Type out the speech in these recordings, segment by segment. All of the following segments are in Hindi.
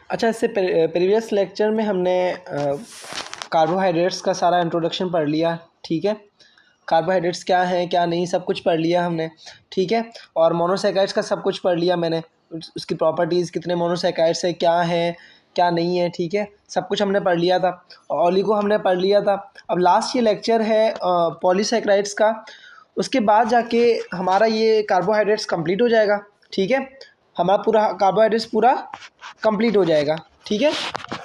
अच्छा, इससे प्रीवियस लेक्चर में हमने कार्बोहाइड्रेट्स का सारा इंट्रोडक्शन पढ़ लिया, ठीक है। कार्बोहाइड्रेट्स क्या हैं क्या नहीं सब कुछ पढ़ लिया हमने, ठीक है। और मोनोसैकेराइड्स का सब कुछ पढ़ लिया मैंने, उसकी प्रॉपर्टीज़, कितने मोनोसैकेराइड्स है, क्या है क्या नहीं है, ठीक है। सब कुछ हमने पढ़ लिया था। ऑलिगो हमने पढ़ लिया था। अब लास्ट ये लेक्चर है पॉलीसैकेराइड्स का। उसके बाद जाके हमारा ये कार्बोहाइड्रेट्स कंप्लीट हो जाएगा, ठीक है। हमारा पूरा कार्बोहाइड्रेट्स पूरा कंप्लीट हो जाएगा, ठीक है।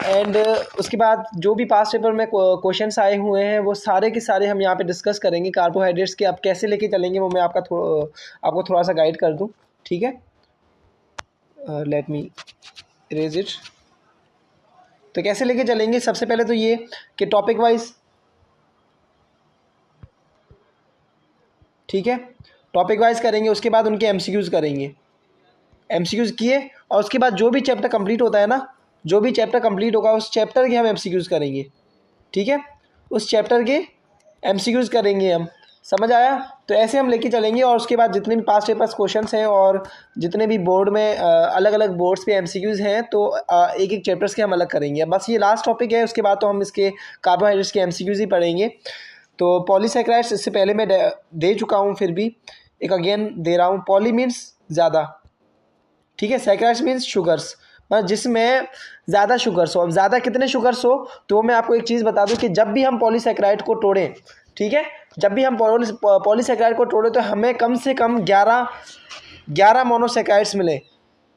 एंड उसके बाद जो भी पास्ट पेपर में क्वेश्चंस आए हुए हैं वो सारे के सारे हम यहाँ पे डिस्कस करेंगे कार्बोहाइड्रेट्स के। अब कैसे लेके चलेंगे वो मैं आपको थोड़ा सा गाइड कर दूँ, ठीक है। Let me erase it. तो कैसे लेके चलेंगे, सबसे पहले तो ये कि टॉपिक वाइज, ठीक है, टॉपिक वाइज करेंगे। उसके बाद उनके एमसीक्यूज़ करेंगे, एमसीक्यूज़ किए और उसके बाद जो भी चैप्टर कंप्लीट होता है ना, जो भी चैप्टर कंप्लीट होगा उस चैप्टर के हम एमसीक्यूज़ करेंगे, ठीक है। उस चैप्टर के एमसीक्यूज़ करेंगे हम, समझ आया। तो ऐसे हम लेके चलेंगे। और उसके बाद जितने भी पास्ट पेपर्स क्वेश्चंस हैं और जितने भी बोर्ड में अलग अलग बोर्ड्स पे एमसीक्यूज़ हैं तो एक एक चैप्टर्स के हम अलग करेंगे। बस ये लास्ट टॉपिक है, उसके बाद तो हम इसके कार्बोहाइड्रेट्स के एमसीक्यूज़ ही पढ़ेंगे। तो पॉलीसैकेराइड्स इससे पहले मैं दे चुका हूँ, फिर भी एक अगेन दे रहा हूँ। पॉली मीन्स ज़्यादा, ठीक है। सैकेराइड्स मीन्स शुगर्स, मतलब जिसमें ज़्यादा शुगर्स हो। अब ज़्यादा कितने शुगर्स हो तो मैं आपको एक चीज़ बता दूं कि जब भी हम पॉलीसैकेराइड को तोड़ें, ठीक है, जब भी हम पॉलीसैकेराइड को तोड़ें तो हमें कम से कम 11 मोनोसैकेराइड्स मिले।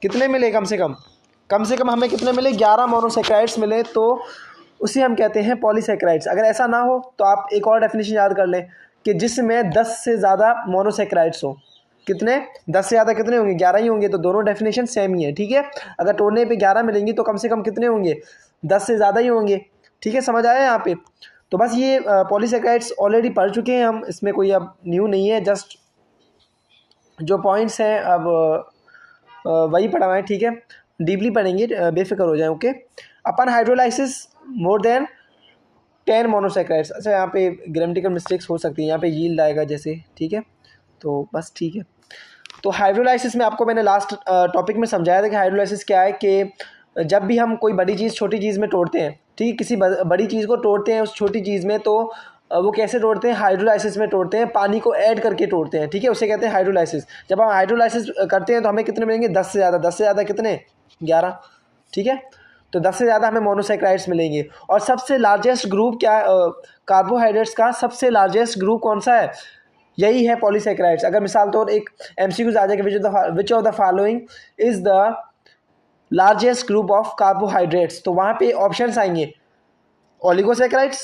कितने मिले? कम से कम हमें कितने मिले? 11 मोनोसैकेराइड्स मिले, तो उसे हम कहते हैं पॉलीसैकेराइड्स। अगर ऐसा ना हो तो आप एक और डेफिनेशन याद कर लें कि जिसमें 10 से ज़्यादा मोनोसैकेराइड्स हो। कितने? 10 से ज़्यादा कितने होंगे? 11 ही होंगे। तो दोनों डेफिनेशन सेम ही है, ठीक है। अगर तोड़ने पे 11 मिलेंगी तो कम से कम कितने होंगे? 10 से ज़्यादा ही होंगे, ठीक है। समझ आया यहाँ पे? तो बस ये पॉलीसैकेराइड्स ऑलरेडी पढ़ चुके हैं हम, इसमें कोई अब न्यू नहीं है। जस्ट जो पॉइंट्स हैं अब वही पढ़ा हुआ है, ठीक है। डीपली पढ़ेंगे, बेफिक्र हो जाए, ओके। अपन हाइड्रोलाइसिस मोर देन 10 मोनोसैकेराइड्स। अच्छा, यहाँ पे ग्रामेटिकल मिस्टेक्स हो सकती है, यहाँ पे यील्ड आएगा जैसे, ठीक है। तो बस ठीक है। तो हाइड्रोलाइसिस में आपको मैंने लास्ट टॉपिक में समझाया था कि हाइड्रोलाइसिस क्या है, कि जब भी हम कोई बड़ी चीज़ छोटी चीज़ में तोड़ते हैं, ठीक है, किसी बड़ी चीज़ को तोड़ते हैं उस छोटी चीज़ में, तो वो कैसे तोड़ते हैं? हाइड्रोलाइसिस में तोड़ते हैं, पानी को ऐड करके तोड़ते हैं, ठीक है। उसे कहते हैं हाइड्रोलाइसिस। जब हम हाइड्रोलाइसिस करते हैं तो हमें कितने मिलेंगे? 10 से ज़्यादा। 10 से ज़्यादा कितने? 11, ठीक है। तो 10 से ज़्यादा हमें मोनोसैकेराइड्स मिलेंगे। और सबसे लार्जेस्ट ग्रुप क्या, कार्बोहाइड्रेट्स का सबसे लार्जेस्ट ग्रुप कौन सा है? यही है पॉलीसैकेराइड्स। अगर मिसाल तौर एक एमसीक्यूज आ जाएगा, which of the following is the largest group of carbohydrates, तो वहाँ पे ऑप्शंस आएंगे ओलिगोसैकेराइड्स,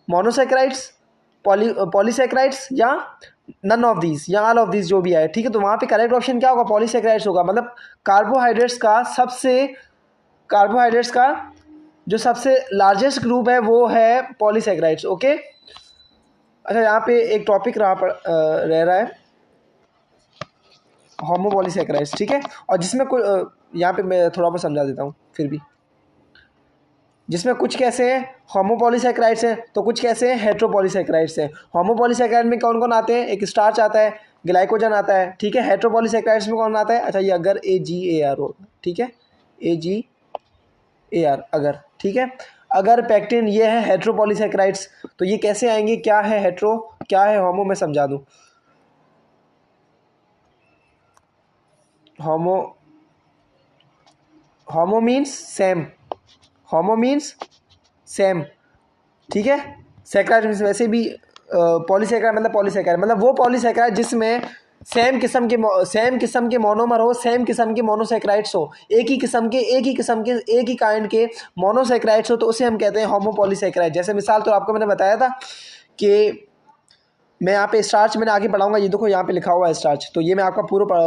मोनोसैकेराइड्स, पॉलीसैकेराइड्स या नन ऑफ दीज या ऑल ऑफ दीज, जो भी आए, ठीक है। तो वहाँ पे करेक्ट ऑप्शन क्या होगा? पॉलीसैकेराइड्स होगा। मतलब कार्बोहाइड्रेट्स का जो सबसे लार्जेस्ट ग्रुप है वो है पॉलीसैकेराइड्स, ओके। अच्छा, यहाँ पे एक टॉपिक रह रहा है होमोपॉलीसैकेराइड्स, ठीक है। और जिसमें यहाँ पे मैं थोड़ा बहुत समझा देता हूँ फिर भी। जिसमें कुछ कैसे हैं होमोपॉलीसैकेराइड्स हैं, तो कुछ कैसे हैं हेटेरोपॉलीसैकेराइड्स हैं। होमोपॉलीसैकेराइड में कौन कौन आते हैं? एक स्टार्च आता है, ग्लाइकोजन आता है, ठीक है। हेटेरोपॉलीसैकेराइड्स में कौन आता है? अच्छा, ये अगर AGAR हो, ठीक है, AGAR अगर, ठीक है। अगर पैक्टिन ये है हेटेरोपॉलीसैकेराइड्स, तो ये कैसे आएंगे? क्या है हेटेरो, क्या है होमो, मैं समझा दूं। होमो मीन्स सेम, होमो मीन्स सेम, ठीक है। सैकेराइड मीन्स वैसे भी पॉलीसैकेराइड मतलब वो पॉलीसैकेराइड जिसमें सेम किस्म के मोनोमर हो, सेम किस्म के मोनोसैकेराइड्स हो, एक ही काइंड के मोनोसैकेराइड्स हो, तो उसे हम कहते हैं होमोपॉलीसैकेराइड। जैसे मिसाल तो आपको मैंने बताया था कि मैं यहाँ पे स्टार्च मैंने आगे पढ़ाऊंगा, ये देखो यहाँ पे लिखा हुआ है स्टार्च, तो ये मैं आपका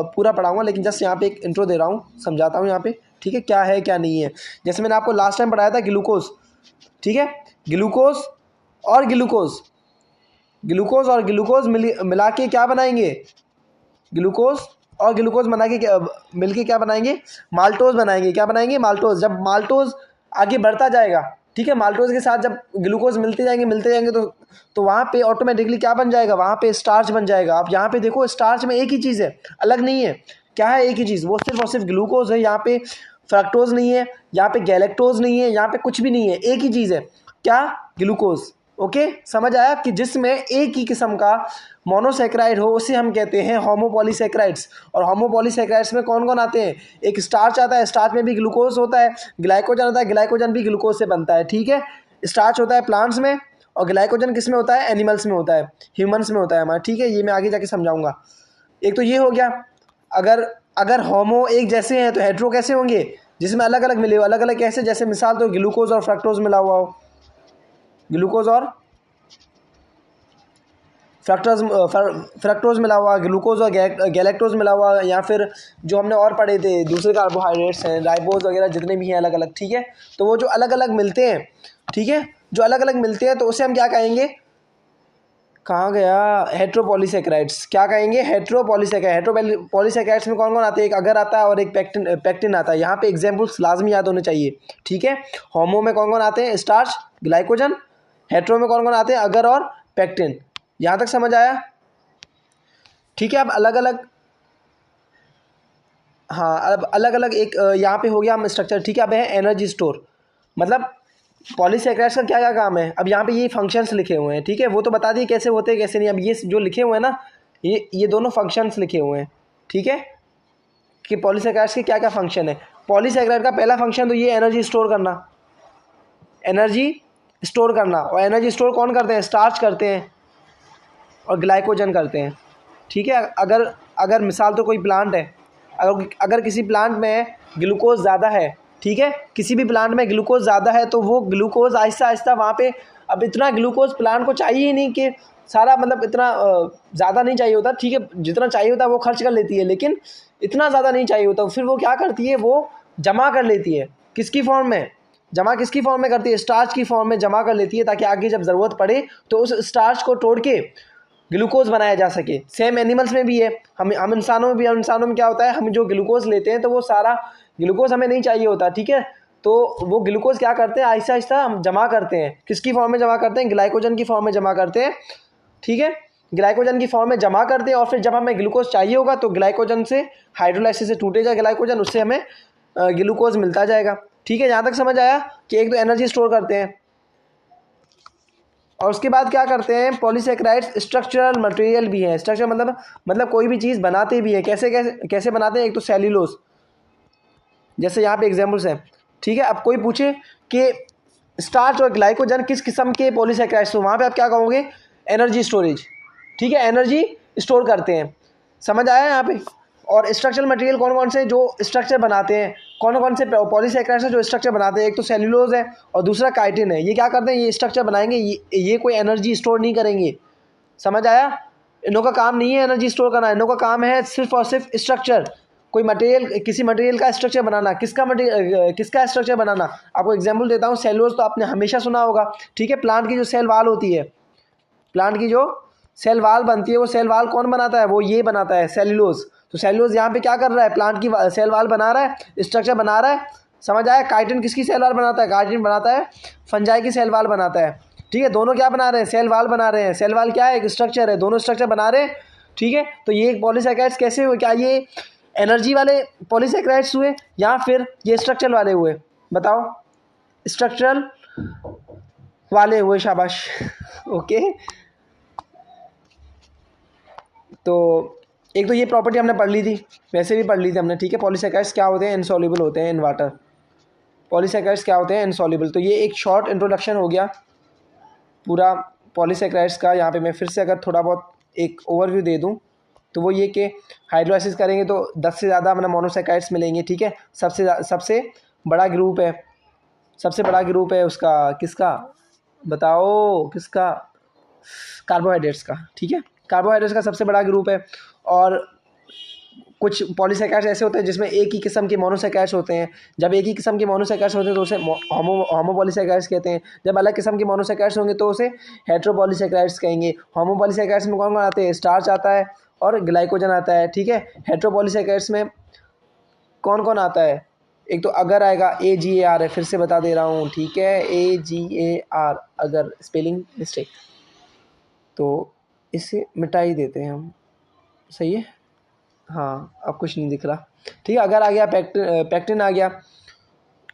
पूरा पढ़ाऊंगा, लेकिन जस्ट यहाँ पे एक इंट्रो दे रहा हूँ, समझाता हूँ यहाँ पे, ठीक है, क्या है क्या नहीं है। जैसे मैंने आपको लास्ट टाइम पढ़ाया था ग्लूकोज, ठीक है। ग्लूकोज और ग्लूकोज मिला के क्या बनाएंगे? ग्लूकोज और ग्लूकोज बना के मिलके क्या बनाएंगे? माल्टोज बनाएंगे। क्या बनाएंगे? माल्टोज। जब माल्टोज आगे बढ़ता जाएगा, ठीक है, माल्टोज के साथ जब ग्लूकोज मिलते जाएंगे तो वहाँ पे ऑटोमेटिकली क्या बन जाएगा? वहाँ पे स्टार्च बन जाएगा। आप यहाँ पे देखो, स्टार्च में एक ही चीज़ है, अलग नहीं है। क्या है? एक ही चीज़, वो सिर्फ और सिर्फ ग्लूकोज है। यहाँ पे फ्रक्टोज नहीं है, यहाँ पे गैलेक्टोज नहीं है, यहाँ पे कुछ भी नहीं है, एक ही चीज़ है, क्या, ग्लूकोज। ओके, समझ आया कि जिसमें एक ही किस्म का मोनोसेक्राइड हो उसे हम कहते हैं होमोपॉलीसेक्राइड्स। और होमोपॉलीसेक्राइड्स में कौन कौन आते हैं, एक स्टार्च आता है, स्टार्च में भी ग्लूकोज होता है, ग्लाइकोजन आता है, ग्लाइकोजन भी ग्लूकोज से बनता है, ठीक है। स्टार्च होता है प्लांट्स में और ग्लाइकोजन किस में होता है, एनिमल्स में होता है, ह्यूमंस में होता है हमारा, ठीक है। ये मैं आगे जाके समझाऊंगा। एक तो ये हो गया। अगर अगर होमो एक जैसे हैं तो हेट्रो कैसे होंगे, जिसमें अलग अलग मिले हो, अलग अलग कैसे, जैसे मिसाल तो ग्लूकोज और फ्रक्टोज मिला हुआ हो, ग्लूकोज और फ्रक्टोज मिला हुआ, ग्लूकोज और गैलेक्टोज मिला हुआ, या फिर जो हमने और पढ़े थे दूसरे कार्बोहाइड्रेट्स हैं, राइबोज वगैरह जितने भी हैं अलग अलग, ठीक है। तो वो जो अलग अलग मिलते हैं, ठीक है, जो अलग अलग मिलते हैं तो उसे हम क्या कहेंगे, कहाँ गया, हेट्रोपॉलीसेक्राइड्स। क्या कहेंगे, हेट्रोपॉलीसेक्राइड। हेट्रोपॉलीसेक्राइड्स में कौन कौन आते हैं, एक अगर आता है और एक पैक्टिन आता है। यहाँ पे एग्जाम्पल्स लाजमी याद होने चाहिए, ठीक है। होमो में कौन कौन आते हैं, स्टार्च, ग्लाइकोजन। हेट्रो में कौन कौन आते हैं, अगर और पैक्टिन। यहाँ तक समझ आया, ठीक है। अब अलग अलग, हाँ, अब अलग अलग एक यहाँ पे हो गया हम स्ट्रक्चर, ठीक है। अब है एनर्जी स्टोर, मतलब पॉलीसेक्राइड्स का क्या क्या काम है। अब यहाँ पे ये फंक्शंस लिखे हुए हैं, ठीक है, वो तो बता दिए कैसे होते हैं कैसे नहीं। अब ये जो लिखे हुए हैं ना, ये दोनों फंक्शंस लिखे हुए हैं, ठीक है, कि पॉलीसेक्राइड्स के क्या क्या फंक्शन है। पॉलीसेक्राइड का पहला फंक्शन तो ये एनर्जी स्टोर करना, एनर्जी स्टोर करना। और एनर्जी स्टोर कौन करते हैं, स्टार्च करते हैं और ग्लाइकोजन करते हैं, ठीक है। अगर अगर मिसाल तो कोई प्लांट है, अगर किसी प्लांट में ग्लूकोज ज़्यादा है, ठीक है, किसी भी प्लांट में ग्लूकोज ज़्यादा है तो वो ग्लूकोज आहिस्ता आहिस्ता वहाँ पे, अब इतना ग्लूकोज प्लांट को चाहिए ही नहीं कि सारा, मतलब इतना ज़्यादा नहीं चाहिए होता, ठीक है, जितना चाहिए होता है वो खर्च कर लेती है, लेकिन इतना ज़्यादा नहीं चाहिए होता, फिर वो क्या करती है, वो जमा कर लेती है, किसकी फॉर्म में, जमा किसकी फॉर्म में करती है, स्टार्च की फॉर्म में जमा कर लेती है, ताकि आगे जब ज़रूरत पड़े तो उस स्टार्च को तोड़ के ग्लूकोज बनाया जा सके। सेम एनिमल्स में भी है, हम इंसानों में भी, हम इंसानों में क्या होता है, हम जो ग्लूकोज लेते हैं तो वो सारा ग्लूकोज हमें नहीं चाहिए होता, ठीक है। तो वो ग्लूकोज क्या करते हैं, आहिस्ता आहिस्ता हम जमा करते हैं, किसकी फॉर्म में जमा करते हैं, ग्लाइकोजन की फॉर्म में जमा करते हैं, ठीक है। ग्लाइकोजन की फॉर्म में जमा करते हैं और फिर जब हमें ग्लूकोज चाहिए होगा तो ग्लाइकोजन से, हाइड्रोलाइसिस से टूटेगा ग्लाइकोजन, उससे हमें ग्लूकोज मिलता जाएगा, ठीक है। यहाँ तक समझ आया कि एक तो एनर्जी स्टोर करते हैं और उसके बाद क्या करते हैं, पॉलीसेक्राइड्स स्ट्रक्चरल मटेरियल भी है। स्ट्रक्चर मतलब कोई भी चीज़ बनाते भी है, कैसे कैसे कैसे बनाते हैं, एक तो सेल्यूलोज, जैसे यहाँ पे एग्जाम्पल्स हैं, ठीक है। अब कोई पूछे कि स्टार्च और ग्लाइकोजन किस किस्म के पॉलीसेक्राइड्स, तो वहाँ पे आप क्या कहोगे, एनर्जी स्टोरेज, ठीक है, एनर्जी स्टोर करते हैं, समझ आया यहाँ पे। और स्ट्रक्चरल मटेरियल कौन कौन से जो स्ट्रक्चर बनाते हैं, कौन कौन से पॉलीसेक्राइड्स हैं जो स्ट्रक्चर बनाते हैं, एक तो सेल्यूलोज है और दूसरा काइटिन है। ये क्या करते हैं, ये स्ट्रक्चर बनाएंगे, ये कोई एनर्जी स्टोर नहीं करेंगे, समझ आया। इनों का काम नहीं है एनर्जी स्टोर करना, इनों का काम है सिर्फ और सिर्फ स्ट्रक्चर, कोई मटेरियल, किसी मटेरियल का स्ट्रक्चर बनाना। किसका स्ट्रक्चर बनाना, आपको एग्जांपल देता हूँ, सेल्यूलोज तो आपने हमेशा सुना होगा, ठीक है। प्लांट की जो सेल वाल होती है, प्लांट की जो सेल वाल बनती है, वो सेल वाल कौन बनाता है, वो ये बनाता है, सेल्यूलोज। तो सेल्यूलोज यहाँ पे क्या कर रहा है, प्लांट की सेल वाल बना रहा है, स्ट्रक्चर बना रहा है, समझ आया। काइटिन किसकी सेल वाल बनाता है, काइटिन बनाता है फंजाई की सेल वाल बनाता है, ठीक है। दोनों क्या बना रहे हैं, सेल वाल बना रहे हैं। सेल वाल क्या है, एक स्ट्रक्चर है, दोनों स्ट्रक्चर बना रहे हैं, ठीक है। तो ये पॉलीसेक्राइड्स कैसे हुए, क्या ये एनर्जी वाले पॉलीसेक्राइड्स हुए या फिर ये स्ट्रक्चरल वाले हुए, बताओ, स्ट्रक्चरल वाले हुए, शाबाश। ओके, तो एक तो ये प्रॉपर्टी हमने पढ़ ली थी, वैसे भी पढ़ ली थी हमने, ठीक है। पॉलीसेक्राइड्स क्या होते हैं, इनसॉल्युबल होते हैं इन वाटर। पॉलीसेक्राइड्स क्या होते हैं, इनसॉल्युबल। तो ये एक शॉर्ट इंट्रोडक्शन हो गया पूरा पॉलीसेक्राइड्स का। यहाँ पे मैं फिर से अगर थोड़ा बहुत एक ओवरव्यू दे दूँ तो वो ये कि हाइड्रोलाइसिस करेंगे तो 10 से ज़्यादा अपना मोनोसेक्राइड्स मिलेंगे, ठीक है। सबसे बड़ा ग्रुप है, सबसे बड़ा ग्रुप है उसका, किसका बताओ, किसका, कार्बोहाइड्रेट्स का, ठीक है। कार्बोहाइड्रेट्स का सबसे बड़ा ग्रुप है। और कुछ पॉलीसेक्राइड्स ऐसे होते हैं जिसमें एक ही किस्म के मोनोसेक्राइड्स होते हैं। जब एक ही किस्म के मोनोसेक्राइड्स होते हैं तो उसे होमोपॉलीसेक्राइड्स कहते हैं। जब अलग किस्म के मोनोसेक्राइड्स होंगे तो उसे हेट्रोपॉलीसेक्राइड्स कहेंगे। होमोपॉलीसेक्राइड्स में कौन कौन आते हैं, स्टार्च आता है और ग्लाइकोजन आता है, ठीक है। हेट्रोपॉलीसेक्राइड्स में कौन कौन आता है, एक तो अगर आएगा, AGAR है, फिर से बता दे रहा हूँ, ठीक है, AGAR, अगर स्पेलिंग मिस्टेक, तो इसे मिटा ही देते हैं हम, सही है। हाँ, अब कुछ नहीं दिख रहा, ठीक है। अगर आ गया, पैक्टिन आ गया,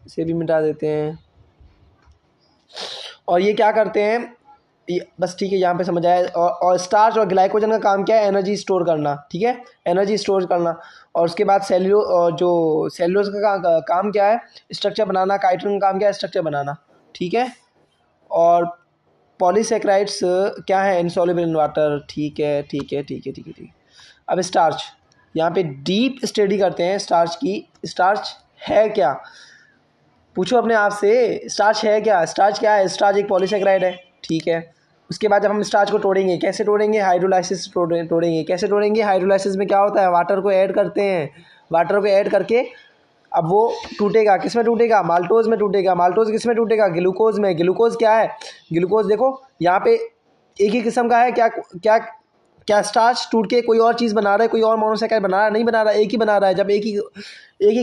इसे भी मिटा देते हैं। और ये क्या करते हैं, ये बस ठीक है, यहाँ पे समझ आया। और स्टार्च और ग्लाइकोजन का काम क्या है, एनर्जी स्टोर करना, ठीक है, एनर्जी स्टोर करना। और उसके बाद जो सेल्यूलोज का काम क्या है, स्ट्रक्चर बनाना। काइटिन का काम क्या है, स्ट्रक्चर बनाना, ठीक है। और पॉलीसेक्राइड्स क्या है, इनसॉल्युबल इन वाटर, ठीक है ठीक है ठीक है ठीक है ठीक है। अब स्टार्च, यहाँ पे डीप स्टडी करते हैं स्टार्च की। स्टार्च है क्या, पूछो अपने आप से, स्टार्च है क्या, स्टार्च क्या है, स्टार्च एक पॉलीसेक्राइड है, ठीक है। उसके बाद जब हम स्टार्च को तोड़ेंगे, कैसे तोड़ेंगे, हाइड्रोलाइसिस तोड़ेंगे। कैसे तोड़ेंगे, हाइड्रोलाइसिस में क्या होता है, वाटर को ऐड करते हैं, वाटर को ऐड करके अब वो टूटेगा, किस में टूटेगा, माल्टोज में टूटेगा। माल्टोज किस में टूटेगा, ग्लूकोज में। ग्लूकोज क्या है, ग्लूकोज देखो यहाँ पे एक ही किस्म का है, क्या क्या क्या स्टार्च टूट के कोई और चीज़ बना रहा है, कोई और मोनोसैकेराइड बना रहा है, नहीं बना रहा है, एक ही बना रहा है। जब एक ही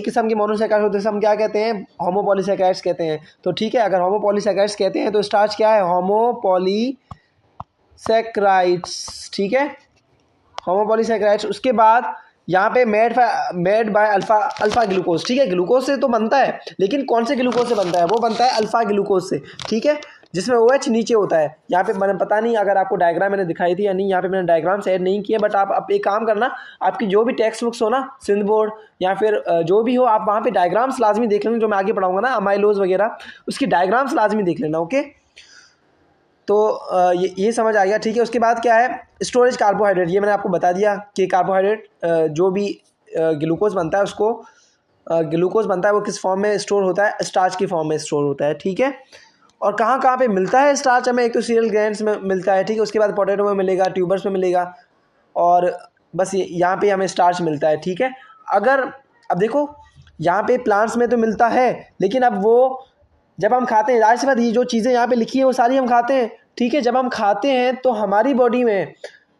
किस्म के मोनोसैकेराइड होते हैं हम क्या कहते हैं, होमोपॉलीसैकेराइड्स कहते हैं। तो ठीक है, अगर होमोपॉलीसैकेराइड्स कहते हैं तो स्टार्च क्या है, होमोपॉलीसैकेराइड्स, ठीक है, होमोपॉलीसैकेराइड्स। उसके बाद यहाँ पे मेड बाय अल्फा ग्लूकोज, ठीक है। ग्लूकोज से तो बनता है, लेकिन कौन से ग्लूकोज से बनता है, वो बनता है अल्फा ग्लूकोज से, ठीक है, जिसमें OH नीचे होता है। यहाँ पे मैंने पता नहीं अगर आपको डायग्राम मैंने दिखाई थी या नहीं, यहाँ पे मैंने डायग्राम ऐड नहीं किया, बट आप एक काम करना, आपकी जो भी टेक्स्ट बुक्स हो ना, सिंध बोर्ड या फिर जो भी हो, आप वहाँ पे डायग्राम्स लाजमी देख लेना, जो मैं आगे पढ़ाऊंगा ना, अमाइलोज वगैरह, उसकी डायग्राम्स लाजमी देख लेना, ओके। तो ये समझ आ गया, ठीक है। उसके बाद क्या है, स्टोरेज कार्बोहाइड्रेट, ये मैंने आपको बता दिया कि कार्बोहाइड्रेट जो भी ग्लूकोज बनता है उसको ग्लूकोज बनता है वो किस फॉर्म में स्टोर होता है, स्टार्च की फॉर्म में स्टोर होता है, ठीक है। और कहाँ कहाँ पे मिलता है स्टार्च हमें, एक तो सीरियल ग्रैन्स में मिलता है, ठीक है। उसके बाद पोटैटो में मिलेगा, ट्यूबर्स में मिलेगा, और बस यहाँ पे हमें स्टार्च मिलता है, ठीक है। अगर अब देखो यहाँ पे प्लांट्स में तो मिलता है, लेकिन अब वो जब हम खाते हैं, जाहिर सी बात ये जो चीज़ें यहाँ पे लिखी हैं वो सारी हम खाते हैं, ठीक है। जब हम खाते हैं तो हमारी बॉडी में,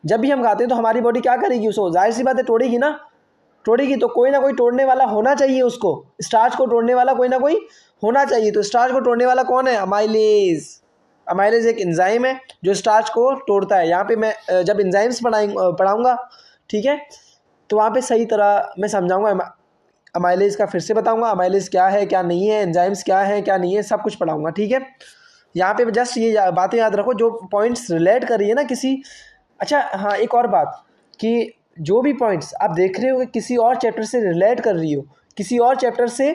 जब भी हम खाते हैं तो हमारी बॉडी क्या करेगी, उसको जाहिर सी बात है तोड़ेगी ना, तोड़ेगी। तो कोई ना कोई तोड़ने वाला होना चाहिए, उसको स्टार्च को तोड़ने वाला कोई ना कोई होना चाहिए। तो स्टार्च को तोड़ने वाला कौन है, अमाइलेज। अमाइलेज एक एंजाइम है जो स्टार्च को तोड़ता है। यहाँ पे मैं जब एंजाइम्स पढ़ाऊँगा, ठीक है, तो वहाँ पे सही तरह मैं समझाऊँगा। अमाइलेज का फिर से बताऊंगा, अमाइलेज क्या है क्या नहीं है, एंजाइम्स क्या है क्या नहीं है, सब कुछ पढ़ाऊंगा, ठीक है। यहाँ पे जस्ट ये बातें याद रखो जो पॉइंट्स रिलेट कर रही है ना किसी। अच्छा हाँ, एक और बात कि जो भी पॉइंट्स आप देख रहे हो कि किसी और चैप्टर से रिलेट कर रही हो, किसी और चैप्टर से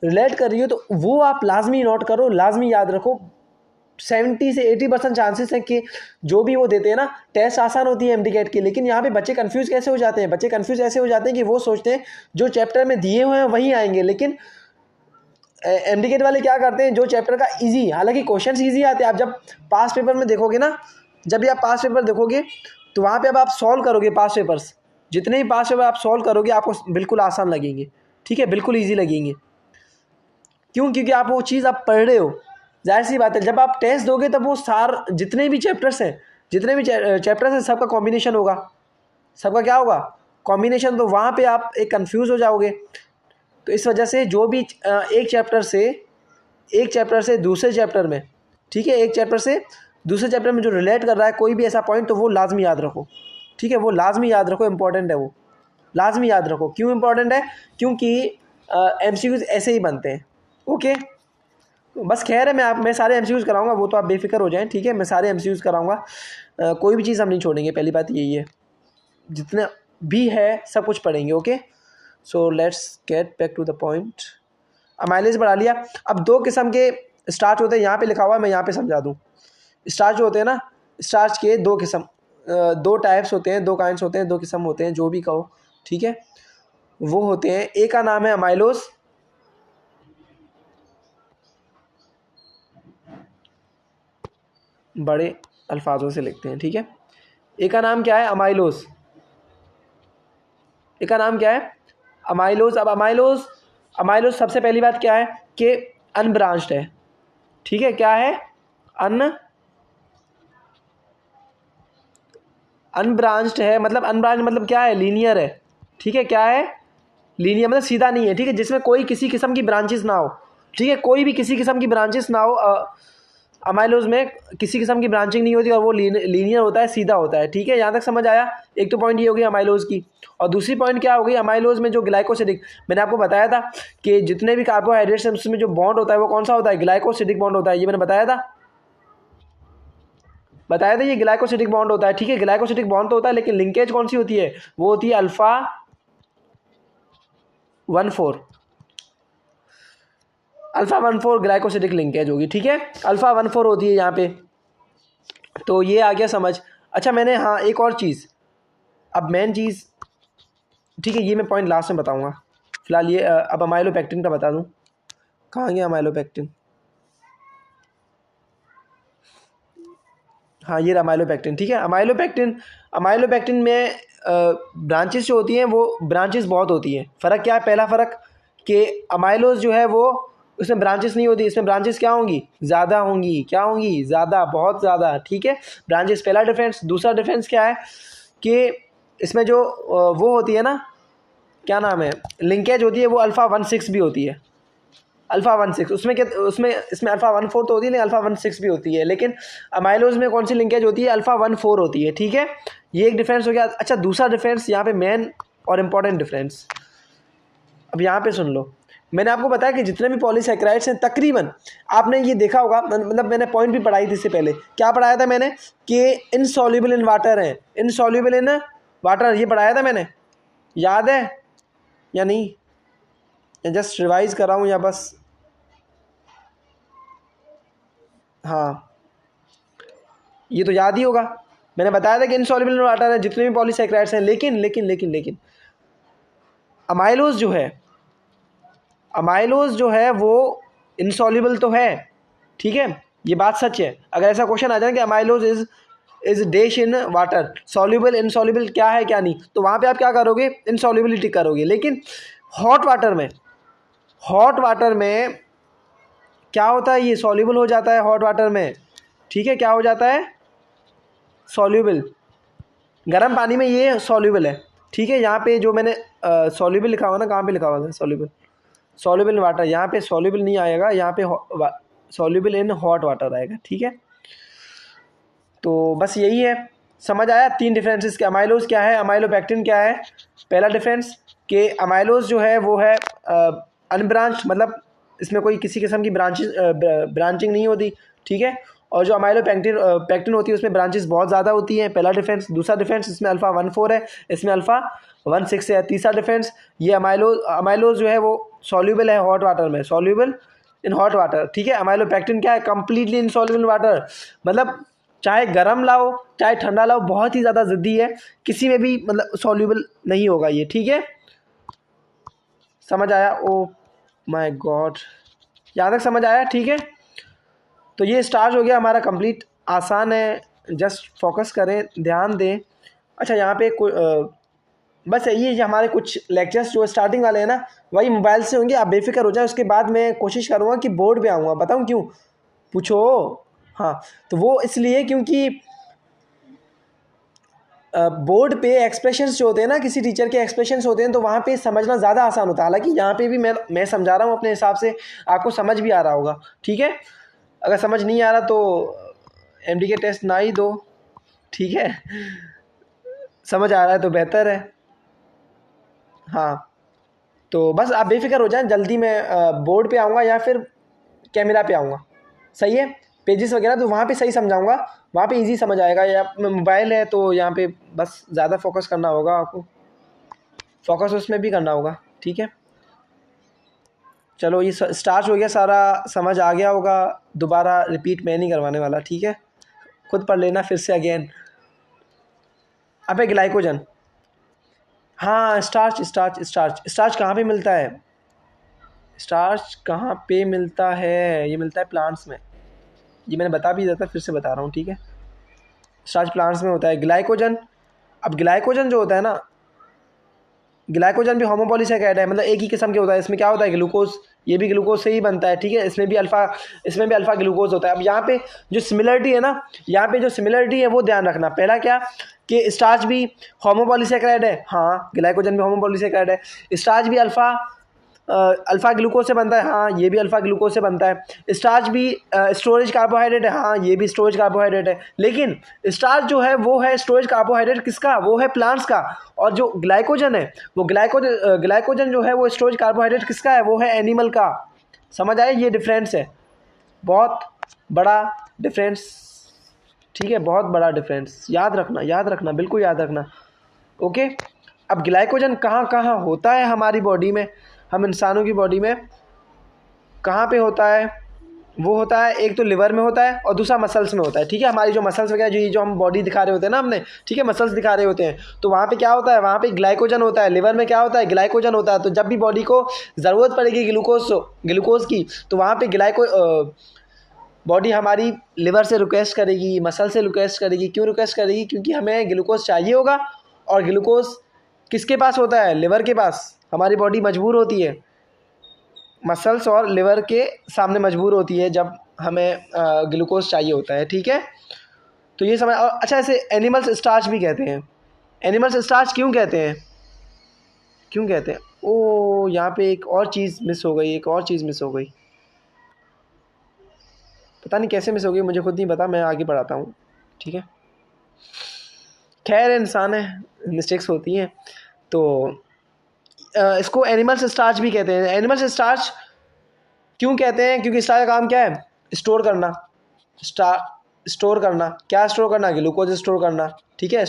रिलेट कर रही हो, तो वो आप लाजमी नोट करो, लाजमी याद रखो। 70 से 80% चांसेस हैं कि जो भी वो देते हैं ना, टेस्ट आसान होती है एमडीकेट की, लेकिन यहाँ पे बच्चे कंफ्यूज कैसे हो जाते हैं, बच्चे कंफ्यूज ऐसे हो जाते हैं कि वो सोचते हैं जो चैप्टर में दिए हुए हैं वही आएंगे, लेकिन एमडीकेट वाले क्या करते हैं, जो चैप्टर का इजी, हालांकि क्वेश्चंस इजी आते हैं। आप जब पास पेपर में देखोगे ना, जब भी आप पास पेपर देखोगे तो वहाँ पर अब आप सॉल्व करोगे पास पेपर्स, जितने भी पास पेपर आप सॉल्व करोगे आपको बिल्कुल आसान लगेंगे, ठीक है, बिल्कुल ईजी लगेंगे। क्यों, क्योंकि आप वो चीज़ आप पढ़ रहे हो। जाहिर सी बात है जब आप टेस्ट दोगे तब वो जितने भी चैप्टर्स हैं सबका कॉम्बिनेशन होगा, सबका क्या होगा, कॉम्बिनेशन। तो वहाँ पे आप एक कंफ्यूज हो जाओगे। तो इस वजह से जो भी एक चैप्टर से दूसरे चैप्टर में, ठीक है, एक चैप्टर से दूसरे चैप्टर में जो रिलेट कर रहा है कोई भी ऐसा पॉइंट, तो वो लाजमी याद रखो, ठीक है, वो लाजमी याद रखो, इंपॉर्टेंट है वो, लाजमी याद रखो। क्यों इंपॉर्टेंट है, क्योंकि MCQs ऐसे ही बनते हैं, ओके। बस खैर है, मैं सारे MCQs कराऊंगा, वो तो आप बेफिक्र हो जाएं, ठीक है, मैं सारे MCQs कराऊंगा, कोई भी चीज़ हम नहीं छोड़ेंगे, पहली बात यही है, जितना भी है सब कुछ पढ़ेंगे, okay. So let's get back to the point. Mileage बढ़ा लिया। अब दो किस्म के स्टार्च होते हैं, यहाँ पे लिखा हुआ है, मैं यहाँ पे समझा दूँ। स्टार्च जो होते हैं ना, स्टार्च के दो किस्म, दो टाइप्स होते हैं, दो काइंड्स होते हैं, दो किस्म होते हैं, जो भी कहो, ठीक है। वो होते हैं, एक का नाम है अमाइलोज, बड़े अल्फाजों से लिखते हैं, ठीक है। एक का नाम क्या है, अमाइलोज। एक का नाम क्या है, अमाइलोज। अब अमाइलोज सबसे पहली बात क्या है कि अनब्रांच्ड है, ठीक है। क्या है, अनब्रांच्ड है। मतलब अनब्रांच मतलब क्या है, लीनियर है, ठीक है। क्या है, लीनियर मतलब सीधा नहीं है, ठीक है, जिसमें कोई किसी किस्म की ब्रांचेस ना हो, ठीक है, कोई भी किसी किस्म की ब्रांचेस ना हो। अमाइलोज में किसी किस्म की ब्रांचिंग नहीं होती और वो लीनियर होता है, सीधा होता है। ठीक है, यहाँ तक समझ आया। एक तो पॉइंट ये होगी अमाइलोज की, और दूसरी पॉइंट क्या होगी, अमाइलोज में जो ग्लाइकोसिडिक, मैंने आपको बताया था कि जितने भी कार्बोहाइड्रेट्स हैं उसमें जो बॉन्ड होता है वो कौन सा होता है, ग्लाइकोसिडिक बॉन्ड होता है। ये मैंने बताया था ये ग्लाइकोसिडिक बॉन्ड होता है। ठीक है, ग्लाइकोसिडिक बॉन्ड तो होता है, लेकिन लिंकेज कौन सी होती है, वो होती है अल्फा 1,4, अल्फा 1,4 ग्लाइकोसिडिक लिंकेज होगी। ठीक है, अल्फा 1,4 होती है यहाँ पे। तो ये आ गया समझ। अच्छा मैंने, हाँ एक और चीज़, अब मेन चीज़, ठीक है ये मैं पॉइंट लास्ट में बताऊंगा, फिलहाल ये अब अमाइलोपेक्टिन का बता दूं। कहाँ गया अमाइलोपेक्टिन, हाँ ये अमाइलोपेक्टिन। ठीक है, अमाइलोपेक्टिन में ब्रांचेस जो होती हैं वो ब्रांचेस बहुत होती हैं। फ़र्क क्या है, पहला फ़र्क कि अमाइलोज जो है वो, उसमें ब्रांचेस नहीं होती, इसमें ब्रांचेस क्या होंगी, ज़्यादा होंगी। क्या होंगी, ज़्यादा, बहुत ज़्यादा। ठीक है, ब्रांचेस पहला डिफरेंस। दूसरा डिफरेंस क्या है कि इसमें जो वो होती है ना, क्या नाम है, लिंकेज होती है, वो अल्फ़ा 1,6 भी होती है। अल्फ़ा 1,6 उसमें क्या, उसमें इसमें अल्फ़ा 1,4 तो होती है, लेकिन अल्फ़ा 1,6 भी होती है। लेकिन अमाइलोज में कौन सी लिंकेज होती है, अल्फ़ा 1,4 होती है। ठीक है, ये एक डिफरेंस हो गया। अच्छा दूसरा डिफरेंस यहाँ पे मेन और इम्पॉर्टेंट डिफरेंस, अब यहाँ पे सुन लो। मैंने आपको बताया कि जितने भी पॉलीसैकेराइड्स हैं तकरीबन, आपने ये देखा होगा, मतलब मैंने पॉइंट भी पढ़ाई थी इससे पहले। क्या पढ़ाया था मैंने कि इनसॉल्युबल इन वाटर हैं, इनसॉल्युबल इन वाटर, ये पढ़ाया था मैंने, याद है या नहीं, या जस्ट रिवाइज कर रहा हूँ या बस, हाँ ये तो याद ही होगा। मैंने बताया था कि इनसॉल्युबल इन वाटर है जितने भी पॉलीसैकेराइड्स हैं। लेकिन लेकिन लेकिन लेकिन अमाइलोज जो है वो इनसॉल्युबल तो है। ठीक है, ये बात सच है। अगर ऐसा क्वेश्चन आ जाए कि amylose is dash in water, soluble insoluble क्या है क्या नहीं, तो वहाँ पे आप क्या करोगे, इनसॉल्युबिलिटी करोगे। लेकिन हॉट वाटर में क्या होता है, ये सॉल्युबल हो जाता है हॉट वाटर में। ठीक है, क्या हो जाता है, सॉल्युबल। गर्म पानी में ये सॉल्युबल है। ठीक है, यहाँ पे जो मैंने सॉल्युबल लिखा हुआ ना, कहाँ पे लिखा हुआ था सॉल्युबल इन वाटर, यहाँ पे सॉल्युबल नहीं आएगा, यहाँ पे सॉल्युबल इन हॉट वाटर आएगा। ठीक है, तो बस यही है, समझ आया। 3 डिफरेंसेस के, अमाइलोज क्या है, अमाइलोपेक्टिन क्या है। पहला डिफरेंस कि अमाइलोज जो है वो है अनब्रांच, मतलब इसमें कोई किसी किस्म की ब्रांचिंग नहीं होती। ठीक है, और जो पेक्टिन होती है उसमें ब्रांचेस बहुत ज़्यादा होती हैं, पहला डिफरेंस। दूसरा डिफरेंस, इसमें अल्फ़ा 1,4 है, इसमें अल्फ़ा 1,6 है। तीसरा डिफरेंस, ये अमाइलोज जो है वो सॉल्युबल है हॉट वाटर में, सॉल्युबल इन हॉट वाटर। ठीक है, अमाइलोपेक्टिन क्या है, कंप्लीटली इनसॉल्युबल इन वाटर, मतलब चाहे गर्म लाओ चाहे ठंडा लाओ, बहुत ही ज़्यादा ज़िद्दी है, किसी में भी मतलब सॉल्युबल नहीं होगा ये। ठीक है, समझ आया, ओ माय गॉड, यहाँ तक समझ आया। ठीक है, तो ये स्टार्च हो गया हमारा कंप्लीट, आसान है, जस्ट फोकस करें, ध्यान दें। अच्छा यहाँ पे बस ये हमारे कुछ लेक्चर्स जो स्टार्टिंग वाले हैं ना, वही मोबाइल से होंगे, आप बेफिक्र हो जाए। उसके बाद मैं कोशिश करूँगा कि बोर्ड पे आऊँगा, बताऊँ क्यों, पूछो। हाँ, तो वो इसलिए क्योंकि बोर्ड पे एक्सप्रेशंस जो होते हैं ना, किसी टीचर के एक्सप्रेशंस होते हैं, तो वहाँ पे समझना ज़्यादा आसान होता है। हालांकि यहाँ पे भी मैं समझा रहा हूँ अपने हिसाब से, आपको समझ भी आ रहा होगा। ठीक है, अगर समझ नहीं आ रहा तो एमडी के टेस्ट ना ही दो। ठीक है, समझ आ रहा है तो बेहतर है। हाँ, तो बस आप बेफिक्र हो जाएं, जल्दी मैं बोर्ड पे आऊँगा या फिर कैमरा पे आऊँगा, सही है। पेजेस वगैरह तो वहाँ पे सही समझाऊँगा, वहाँ पे इजी समझ आएगा। या मोबाइल है तो यहाँ पे बस ज़्यादा फोकस करना होगा आपको, फोकस उसमें भी करना होगा। ठीक है, चलो ये स्टार्ट हो गया, सारा समझ आ गया होगा, दोबारा रिपीट मैं नहीं करवाने वाला। ठीक है, खुद पढ़ लेना फिर से अगेन। अबे ग्लाइकोजन, हाँ स्टार्च कहाँ पे मिलता है, स्टार्च कहाँ पे मिलता है, ये मिलता है प्लांट्स में, ये मैंने बता भी दिया था, फिर से बता रहा हूँ। ठीक है, स्टार्च प्लांट्स में होता है। ग्लाइकोजन, अब ग्लाइकोजन जो होता है ना, ग्लाइकोजन भी होमोपॉलीसैकेराइड है, मतलब एक ही किस्म के होता है। इसमें क्या होता है, ग्लूकोज, ये भी ग्लूकोज से ही बनता है। ठीक है, इसमें भी अल्फा ग्लूकोज होता है। अब यहाँ पे जो सिमिलरिटी है ना, यहाँ पे जो सिमिलरिटी है वो ध्यान रखना। पहला क्या कि स्टार्च भी होमोपॉलीसैकेराइड है, हाँ ग्लाइकोजन भी होमोपॉलीसैकेराइड है। स्टार्च भी अल्फा अल्फ़ा ग्लूकोज से बनता है, हाँ ये भी अल्फ़ा ग्लूकोज से बनता है। स्टार्च भी स्टोरेज कार्बोहाइड्रेट है, हाँ ये भी स्टोरेज कार्बोहाइड्रेट है। लेकिन स्टार्च जो है वो है स्टोरेज कार्बोहाइड्रेट किसका, वो है प्लांट्स का। और जो ग्लाइकोजन है वो ग्लाइकोजन जो है वो स्टोरेज कार्बोहाइड्रेट किसका है, वो है एनिमल का। समझ आए, ये डिफरेंस है, बहुत बड़ा डिफरेंस, ठीक है, बहुत बड़ा डिफरेंस, याद रखना, याद रखना, बिल्कुल याद रखना। ओके, अब ग्लाइकोजन कहाँ कहाँ होता है हमारी बॉडी में, हम इंसानों की बॉडी में कहाँ पे होता है, वो होता है एक तो लिवर में होता है और दूसरा मसल्स में होता है, ठीक है। हमारी जो मसल्स वगैरह जो हम बॉडी दिखा रहे होते हैं ना हमने, ठीक है, मसल्स दिखा रहे होते हैं, तो वहाँ पे क्या होता है, वहाँ पे ग्लाइकोजन होता है। लिवर में क्या होता है, ग्लाइकोजन होता है। तो जब भी बॉडी को ज़रूरत पड़ेगी ग्लूकोज की, तो वहाँ पे बॉडी हमारी लिवर से रिक्वेस्ट करेगी, मसल से रिक्वेस्ट करेगी। क्यों रिक्वेस्ट करेगी, क्योंकि हमें ग्लूकोज चाहिए होगा। और ग्लूकोज किसके पास होता है, लिवर के पास। हमारी बॉडी मजबूर होती है, मसल्स और लिवर के सामने मजबूर होती है जब हमें ग्लूकोज चाहिए होता है, ठीक है। तो ये समझ। और अच्छा, ऐसे एनिमल्स स्टार्च भी कहते हैं। एनिमल्स स्टार्च क्यों कहते हैं, क्यों कहते हैं, ओ यहाँ पे एक और चीज़ मिस हो गई, एक और चीज़ मिस हो गई, पता नहीं कैसे मिस हो गई, मुझे खुद नहीं पता, मैं आगे बढ़ाता हूँ, ठीक है। खैर इंसान है, मिस्टेक्स होती हैं। तो इसको एनिमल्स स्टार्च भी कहते हैं। एनिमल्स स्टार्च क्यों कहते हैं, क्योंकि इसका काम क्या है, स्टोर करना। स्टोर करना, क्या स्टोर करना, ग्लूकोज स्टोर करना, ठीक है,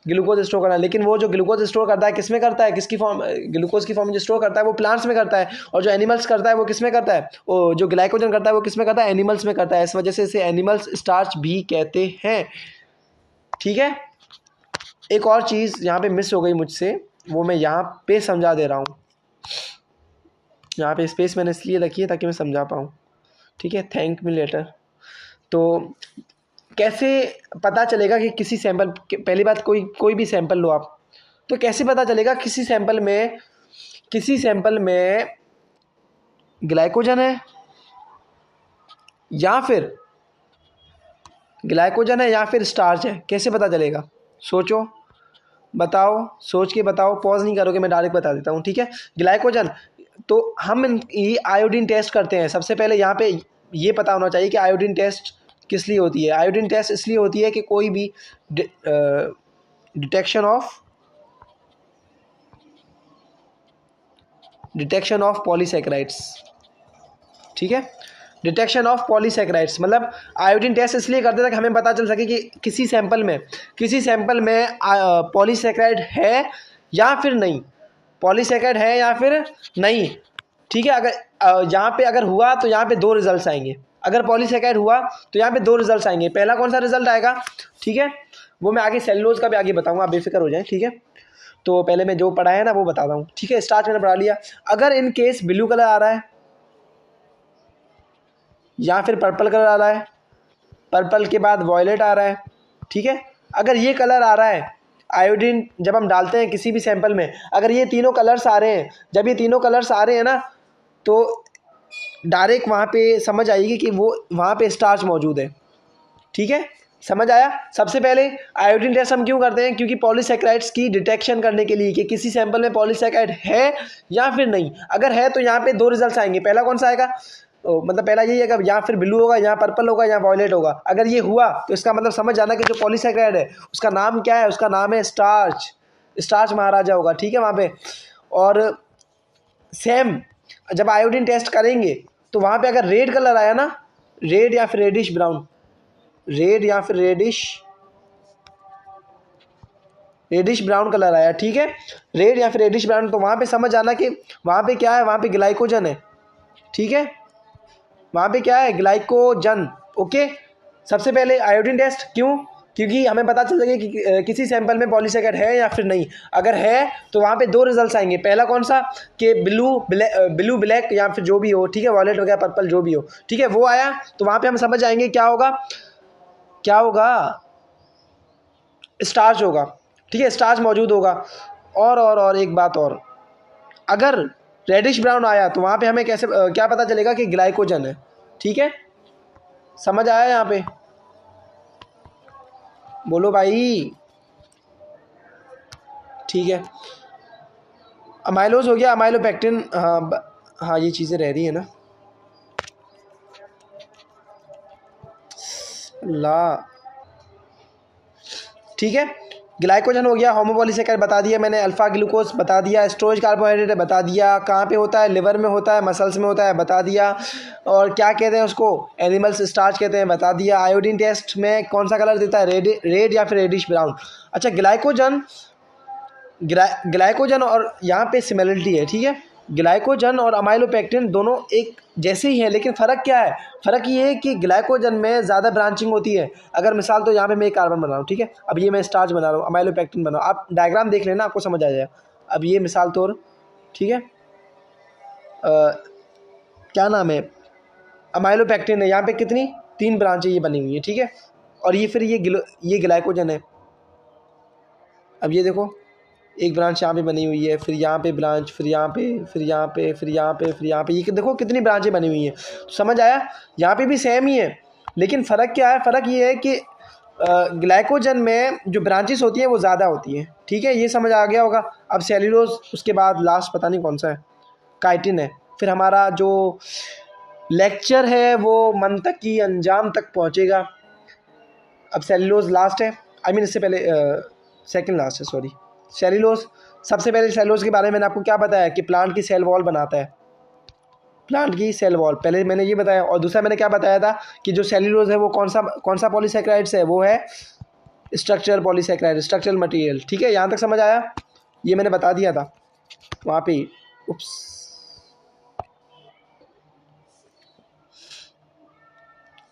ग्लूकोज स्टोर करना। लेकिन वो जो ग्लूकोज स्टोर करता है किस में करता है, किसकी फॉर्म, ग्लूकोज की फॉर्म जो स्टोर करता है वो प्लांट्स में करता है। और जो एनिमल्स करता है वो किस में करता है, वो जो ग्लाइकोजन करता है वो किस में करता है, एनिमल्स में करता है। इस वजह से इसे एनिमल्स स्टार्च भी कहते हैं, ठीक है। एक और चीज़ यहाँ पे मिस हो गई मुझसे, वो मैं यहाँ पे समझा दे रहा हूँ। यहाँ पे स्पेस मैंने इसलिए रखी है ताकि मैं समझा पाऊँ, ठीक है। Thank me later. तो कैसे पता चलेगा कि किसी सैंपल, पहली बात कोई भी सैंपल लो आप, तो कैसे पता चलेगा किसी सैंपल में ग्लाइकोजन है या फिर स्टार्च है, कैसे पता चलेगा, सोचो, बताओ, सोच के बताओ, पॉज नहीं करोगे, मैं डायरेक्ट बता देता हूँ, ठीक है। ग्लाइकोजन, तो हम ये आयोडीन टेस्ट करते हैं। सबसे पहले यहाँ पे ये पता होना चाहिए कि आयोडीन टेस्ट किस लिए होती है। आयोडीन टेस्ट इसलिए होती है कि कोई भी डिटेक्शन ऑफ पॉलीसैकेराइड्स, ठीक है, डिटेक्शन ऑफ पॉलीसैकेराइड्स। मतलब आयोडीन टेस्ट इसलिए करते थे कि हमें पता चल सके कि किसी सैंपल में पॉलीसैकेराइड है या फिर नहीं, पॉलीसैकेराइड है या फिर नहीं, ठीक है। अगर यहाँ पे अगर हुआ तो यहाँ पे दो रिजल्ट्स आएंगे। अगर पॉलीसैकेराइड हुआ तो यहाँ पे दो रिजल्ट्स आएंगे। पहला कौन सा रिजल्ट आएगा, ठीक है, वो मैं आगे सेलुलोज का भी आगे बताऊंगा, आप बेफिक्र हो जाएं, ठीक है। तो पहले मैं जो पढ़ा है ना वो बता रहा हूँ, ठीक है। स्टार्च मैंने पढ़ा लिया। अगर इन केस ब्लू कलर आ रहा है या फिर पर्पल कलर आ रहा है, पर्पल के बाद वॉयलेट आ रहा है, ठीक है। अगर ये कलर आ रहा है, आयोडीन जब हम डालते हैं किसी भी सैंपल में, अगर ये तीनों कलर्स आ रहे हैं, जब ये तीनों कलर्स आ रहे हैं ना, तो डायरेक्ट वहाँ पे समझ आएगी कि वो वहाँ पे स्टार्च मौजूद है, ठीक है। समझ आया। सबसे पहले आयोडीन टेस्ट हम क्यों करते हैं, क्योंकि पॉलीसैकेराइड्स की डिटेक्शन करने के लिए कि किसी सैंपल में पॉलीसैकेराइड है या फिर नहीं। अगर है तो यहाँ पे दो रिजल्ट्स आएंगे। पहला कौन सा आएगा, मतलब पहला यही है कि यहाँ फिर ब्लू होगा, यहाँ पर्पल होगा, यहाँ वॉयलेट होगा। अगर ये हुआ तो इसका मतलब समझ जाना कि जो पॉलीसैकेराइड है उसका नाम क्या है, उसका नाम है स्टार्च महाराजा होगा, ठीक है वहाँ पे। और सेम जब आयोडीन टेस्ट करेंगे तो वहाँ पे अगर रेड कलर आया ना, रेड या फिर reddish brown, reddish brown colour आया, ठीक है, रेड या फिर रेडिश ब्राउन, तो वहाँ पे समझ आना कि वहाँ पे क्या है, वहाँ पे ग्लाइकोजन है, ठीक है, वहाँ पे क्या है, ग्लाइकोजन। ओके, सबसे पहले आयोडीन टेस्ट क्यों, क्योंकि हमें पता चल सके कि किसी सैंपल में पॉलीसैकेराइड है या फिर नहीं। अगर है तो वहाँ पे दो रिजल्ट्स आएंगे। पहला कौन सा, कि ब्लू ब्लैक या फिर जो भी हो, ठीक है, वॉयलेट वगैरह पर्पल जो भी हो, ठीक है, वो आया तो वहाँ पे हम समझ जाएंगे क्या होगा, स्टार्च होगा, ठीक है, स्टार्च मौजूद होगा। और एक बात और, अगर रेडिश ब्राउन आया तो वहाँ पे हमें कैसे क्या पता चलेगा कि ग्लाइकोजन है, ठीक है। समझ आया यहाँ पे, बोलो भाई, ठीक है। अमाइलोज हो गया, अमाइलोपेक्टिन, हाँ ये चीज़ें रह रही है ना। ला ठीक है, ग्लाइकोजन हो गया, होमोपॉलीसेकेराइड बता दिया मैंने, अल्फा ग्लूकोज बता दिया, स्टोरेज कार्बोहाइड्रेट है बता दिया, कहाँ पे होता है, लिवर में होता है, मसल्स में होता है बता दिया, और क्या कहते हैं उसको, एनिमल्स स्टार्च कहते हैं बता दिया। आयोडीन टेस्ट में कौन सा कलर देता है, रेड या फिर रेडिश ब्राउन। अच्छा ग्लाइकोजन और यहाँ पे सिमिलरिटी है, ठीक है, ग्लाइकोजन और अमाइलोपेक्टिन दोनों एक जैसे ही है, लेकिन फ़र्क क्या है, फ़र्क ये है कि ग्लाइकोजन में ज़्यादा ब्रांचिंग होती है। अगर मिसाल तो यहाँ पे मैं एक कार्बन बना रहा हूँ, ठीक है, अब ये मैं स्टार्च बना रहा हूँ, अमाइलोपेक्टिन बना रहा हूँ, आप डायग्राम देख लेना आपको समझ आ जाएगा। अब ये मिसाल तौर, ठीक है, क्या नाम है, अमाइलोपेक्टिन है, यहाँ पे कितनी 3 ब्रांचें ये बनी हुई है, ठीक है, और ये फिर ये ग्लाइकोजन है। अब ये देखो एक ब्रांच यहाँ पे बनी हुई है, फिर यहाँ पे ब्रांच, फिर यहाँ पे, फिर यहाँ पे, फिर यहाँ पे, फिर यहाँ पे, ये देखो कितनी ब्रांचें बनी हुई हैं। समझ आया, यहाँ पे भी सेम ही है, लेकिन फ़र्क क्या है, फ़र्क ये है कि ग्लाइकोजन में जो ब्रांचेस होती हैं वो ज़्यादा होती हैं, ठीक है, ये समझ आ गया होगा। अब सेल्यूलोज, उसके बाद लास्ट पता नहीं कौन सा है, काइटिन है। फिर हमारा जो लेक्चर है वो मंतकी अंजाम तक पहुँचेगा। अब सेल्यूलोज लास्ट है, आई मीन इससे पहले सेकंड लास्ट है, सॉरी, सेल्यूलोज। सबसे पहले सेल्यूलोज के बारे में मैंने आपको क्या बताया कि प्लांट की सेल वॉल बनाता है, प्लांट की सेल वॉल, पहले मैंने ये बताया। और दूसरा मैंने क्या बताया था कि जो सेल्यूलोज है वो कौन सा पॉलीसेकेराइड्स है, वो है स्ट्रक्चरल पॉलीसेकेराइड, स्ट्रक्चरल मटेरियल, ठीक है, यहाँ तक समझ आया, ये मैंने बता दिया था वहाँ पे। उप्स,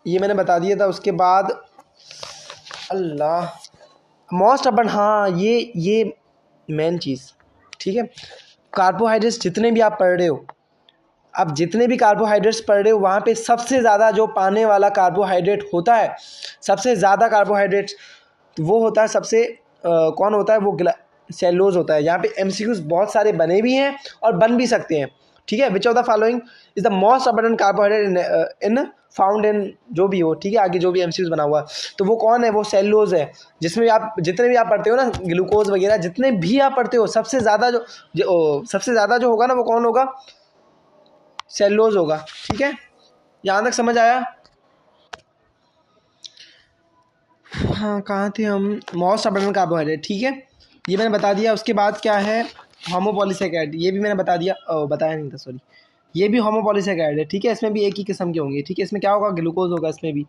ये मैंने बता दिया था। उसके बाद अल्लाह, मोस्ट अपन, हाँ ये मेन चीज़, ठीक है, कार्बोहाइड्रेट्स जितने भी आप पढ़ रहे हो, अब जितने भी कार्बोहाइड्रेट्स पढ़ रहे हो वहाँ पे सबसे ज़्यादा जो पाने वाला कार्बोहाइड्रेट होता है, सबसे ज़्यादा कार्बोहाइड्रेट्स वो होता है, सबसे कौन होता है, वो सेल्यूलोज होता है। यहाँ पे एमसीक्यूज बहुत सारे बने भी हैं और बन भी सकते हैं, ठीक है। Which of the following is the most abundant carbohydrate in found in, जो भी हो, ठीक है, आगे जो भी एमसीक्यूज बना हुआ है, तो वो कौन है, वो सेल्यूलोज है। जिसमें आप जितने भी आप पढ़ते हो ना, ग्लूकोज वगैरह जितने भी आप पढ़ते हो, सबसे ज़्यादा सबसे ज़्यादा जो होगा ना, वो कौन होगा, सेल्यूलोज होगा, ठीक है, यहाँ तक समझ आया। हाँ कहाँ थे हम, मोस्ट अबंडेंट कार्बोहाइड्रेट, ठीक है, ये मैंने बता दिया। उसके बाद क्या है, होमोपॉलीसेकेराइड, ये भी मैंने बता दिया, बताया नहीं था, सॉरी, ये भी होमोपॉलीसेकेराइड है, ठीक है, इसमें भी एक ही किस्म के होंगे, ठीक है, इसमें क्या होगा, ग्लूकोज होगा इसमें भी।